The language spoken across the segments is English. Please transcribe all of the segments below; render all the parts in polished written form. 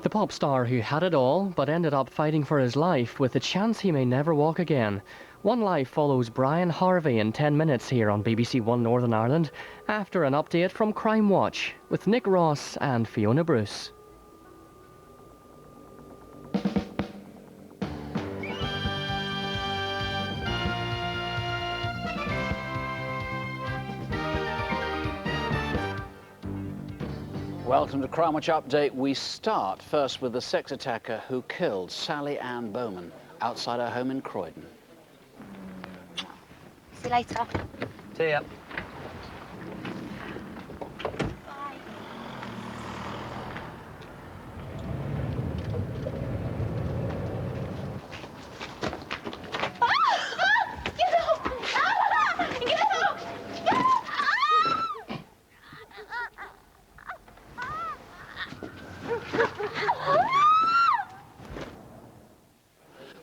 The pop star who had it all, but ended up fighting for his life with the chance he may never walk again. One Life follows Brian Harvey in 10 minutes here on BBC One Northern Ireland, after an update from Crimewatch, with Nick Ross and Fiona Bruce. Welcome to Crimewatch Update. We start first with the sex attacker who killed Sally Ann Bowman outside her home in Croydon. See you later. See ya.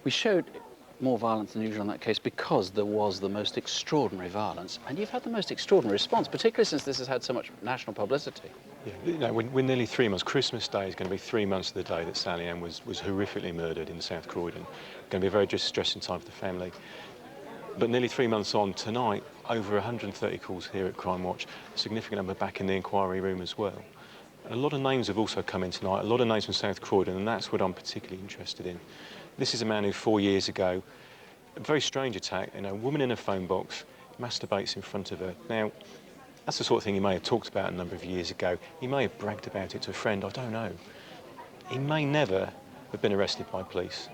We showed more violence than usual in that case because there was the most extraordinary violence, and you've had the most extraordinary response, particularly since this has had so much national publicity. Yeah, you know, we're nearly 3 months. Christmas Day is going to be 3 months to the day that Sally Ann was horrifically murdered in South Croydon. Going to be a very distressing time for the family. But nearly 3 months on, tonight, over 130 calls here at Crimewatch, a significant number back in the inquiry room as well. A lot of names have also come in tonight, a lot of names from South Croydon, and that's what I'm particularly interested in. This is a man who 4 years ago, a very strange attack, a woman in a phone box, masturbates in front of her. Now, that's the sort of thing he may have talked about a number of years ago. He may have bragged about it to a friend, I don't know. He may never have been arrested by police.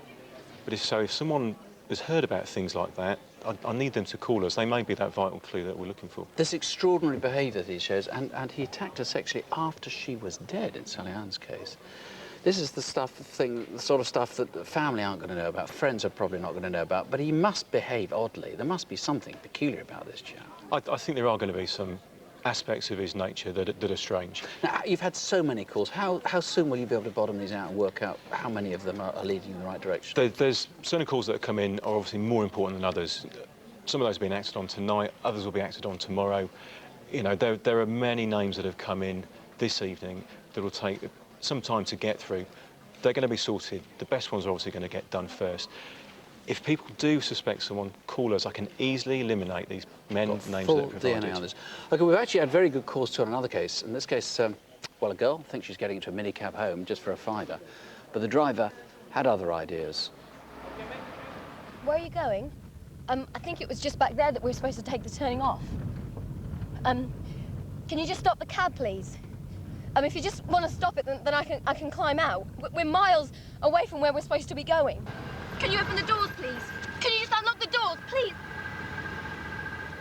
But if someone has heard about things like that, I need them to call us. They may be that vital clue that we're looking for. This extraordinary behaviour that he shows, and he attacked her sexually after she was dead in Sally Ann's case. This is the sort of stuff that the family aren't going to know about, friends are probably not going to know about, but he must behave oddly. There must be something peculiar about this chap. I think there are going to be some aspects of his nature that are strange. Now, you've had so many calls. How soon will you be able to bottom these out and work out how many of them are leading in the right direction? There's certain calls that have come in are obviously more important than others. Some of those are being acted on tonight, others will be acted on tomorrow. You know, there are many names that have come in this evening that will take some time to get through. They're going to be sorted. The best ones are obviously going to get done first. If people do suspect someone, call us. I can easily eliminate these names that are provided. DNA on this. OK, we've actually had very good calls to on another case. In this case, well, a girl thinks she's getting into a minicab home just for a fiver, but the driver had other ideas. Where are you going? I think it was just back there that we were supposed to take the turning off. Can you just stop the cab, please? If you just want to stop it, then I can climb out. We're miles away from where we're supposed to be going. Can you open the doors, please? Can you just unlock the doors, please?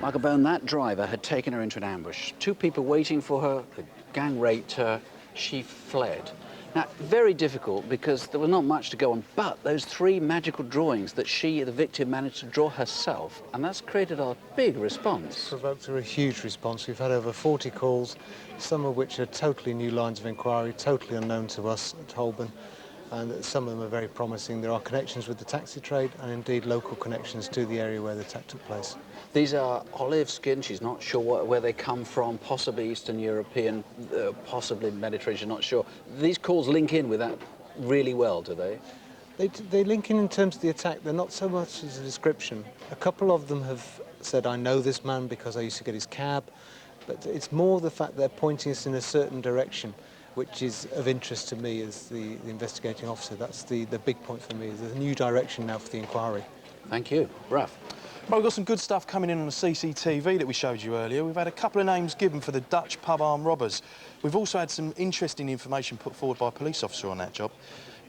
Michael Bone, that driver had taken her into an ambush. Two people waiting for her, the gang raped her, she fled. Now, very difficult because there was not much to go on, but those 3 magical drawings that she, the victim, managed to draw herself, and that's created a big response. Provoked a huge response. We've had over 40 calls, some of which are totally new lines of inquiry, totally unknown to us at Holborn, and some of them are very promising. There are connections with the taxi trade and indeed local connections to the area where the attack took place. These are olive skin, she's not sure where they come from, possibly Eastern European, possibly Mediterranean, she's not sure. These calls link in with that really well, do they? They link in terms of the attack. They're not so much as a description. A couple of them have said, I know this man because I used to get his cab, but it's more the fact they're pointing us in a certain direction, which is of interest to me as the investigating officer. That's the big point for me. There's a new direction now for the inquiry. Thank you. Ruff. Well, we've got some good stuff coming in on the CCTV that we showed you earlier. We've had a couple of names given for the Dutch pub armed robbers. We've also had some interesting information put forward by a police officer on that job.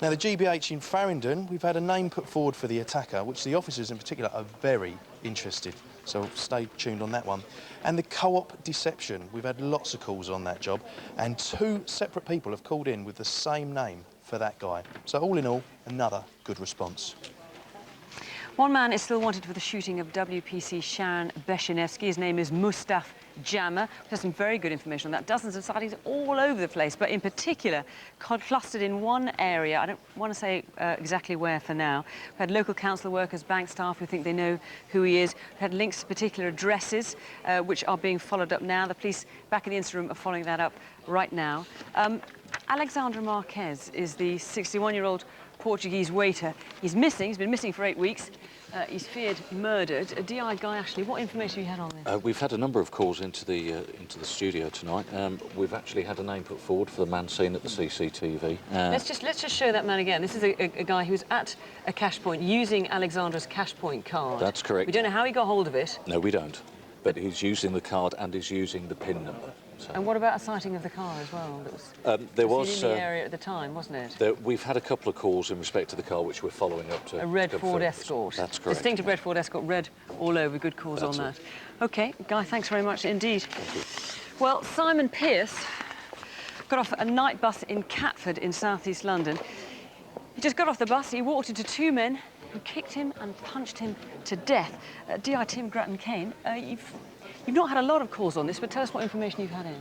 Now, the GBH in Farringdon, we've had a name put forward for the attacker, which the officers in particular are very interested. So stay tuned on that one. And the co-op deception, we've had lots of calls on that job, and 2 separate people have called in with the same name for that guy. So all in all, another good response. One man is still wanted for the shooting of WPC Sharon Beshinevsky. His name is Mustaf Jammer. There's some very good information on that. Dozens of sightings all over the place, but in particular clustered in one area. I don't want to say exactly where for now. We had local council workers, bank staff who think they know who he is. We had links to particular addresses which are being followed up now. The police back in the incident room are following that up right now. Alexandre Marques is the 61-year-old Portuguese waiter. He's missing. He's been missing for 8 weeks. He's feared murdered. DI Guy Ashley, what information have you had on this? We've had a number of calls into the studio tonight. We've actually had a name put forward for the man seen at the CCTV. Let's just show that man again. This is a guy who's at a cash point using Alexandre's cash point card. That's correct. We don't know how he got hold of it. No, we don't. But he's using the card and he's using the PIN number. So. And what about a sighting of the car as well? There was in the area at the time, wasn't it? We've had a couple of calls in respect to the car, which we're following up to. A red Ford Escort. That's correct. Distinctive red Ford Escort, red all over. Good calls on that. OK, Guy, thanks very much indeed. Thank you. Well, Simon Pearce got off a night bus in Catford in southeast London. He just got off the bus. He walked into two men who kicked him and punched him to death. DI Tim Grattan-Kane, you've not had a lot of calls on this, but tell us what information you've had in.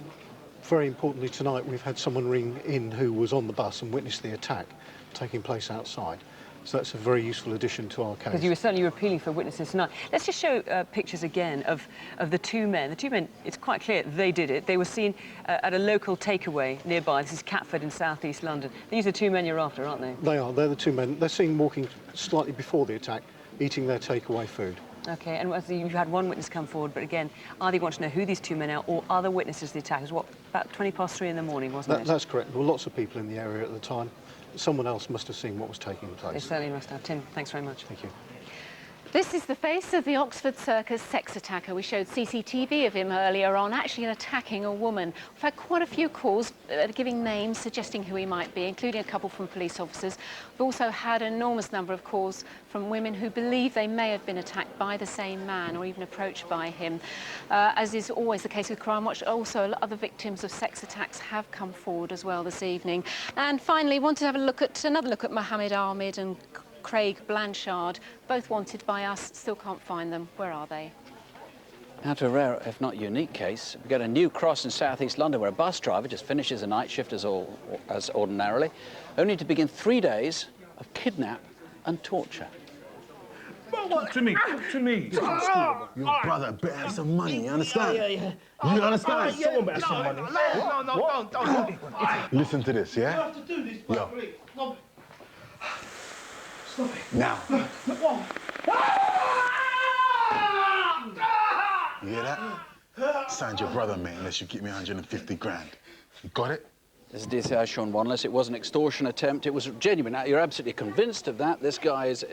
Very importantly tonight, we've had someone ring in who was on the bus and witnessed the attack taking place outside. So that's a very useful addition to our case. Because you were appealing for witnesses tonight. Let's just show pictures again of the two men. The two men, it's quite clear they did it. They were seen at a local takeaway nearby. This is Catford in southeast London. These are the two men you're after, aren't they? They are. They're the two men. They're seen walking slightly before the attack, eating their takeaway food. OK, and you've had one witness come forward, but again, either you want to know who these two men are or other witnesses to the attack. It was, what, about 3:20 in the morning, wasn't it? That's correct. There were lots of people in the area at the time. Someone else must have seen what was taking place. They certainly must have. Tim, thanks very much. Thank you. This is the face of the Oxford Circus sex attacker. We showed CCTV of him earlier on, actually attacking a woman. We've had quite a few calls giving names, suggesting who he might be, including a couple from police officers. We've also had an enormous number of calls from women who believe they may have been attacked by the same man or even approached by him. As is always the case with Crimewatch, also other victims of sex attacks have come forward as well this evening. And finally, wanted to have another look at Mohammed Ahmed and Craig Blanchard, both wanted by us, still can't find them. Where are they? Now to a rare, if not unique case, we got a New Cross in southeast London where a bus driver just finishes a night shift as ordinarily, only to begin 3 days of kidnap and torture. Talk to me. Your brother better have some money, you understand? Yeah. You understand? Someone better have some money. No, don't. Listen to this, yeah? You have to do this, yo. Stop it. Now. You hear that? Signed your brother, mate, unless you give me 150 grand. You got it? This is DCI Sean Wanless. It was an extortion attempt. It was genuine. Now, you're absolutely convinced of that. This guy is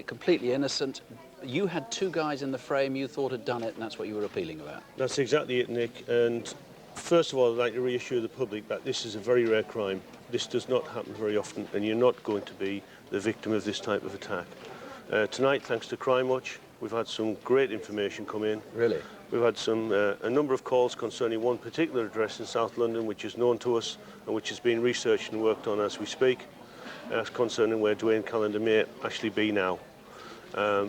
completely innocent. You had two guys in the frame you thought had done it, and that's what you were appealing about. That's exactly it, Nick. And first of all, I'd like to reassure the public that this is a very rare crime. This does not happen very often, and you're not going to be the victim of this type of attack. Tonight, thanks to Crimewatch, we've had some great information come in. Really? We've had a number of calls concerning one particular address in South London, which is known to us and which is being researched and worked on as we speak, concerning where Dwayne Callender may actually be now.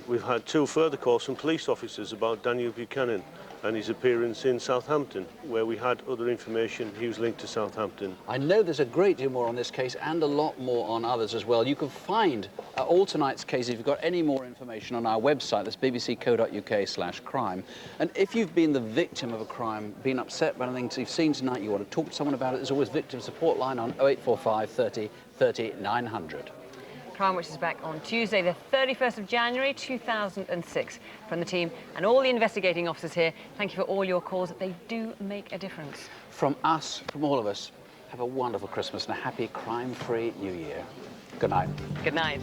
We've had two further calls from police officers about Daniel Buchanan and his appearance in Southampton, where we had other information he was linked to Southampton. I know there's a great deal more on this case and a lot more on others as well. You can find all tonight's cases if you've got any more information on our website. That's bbc.co.uk/crime. And if you've been the victim of a crime, been upset by anything you've seen tonight, you want to talk to someone about it, there's always victim support line on 0845 30 30 900. Crimewatch is back on Tuesday, the 31st of January, 2006. From the team and all the investigating officers here, thank you for all your calls. They do make a difference. From us, from all of us, have a wonderful Christmas and a happy crime-free New Year. Good night. Good night.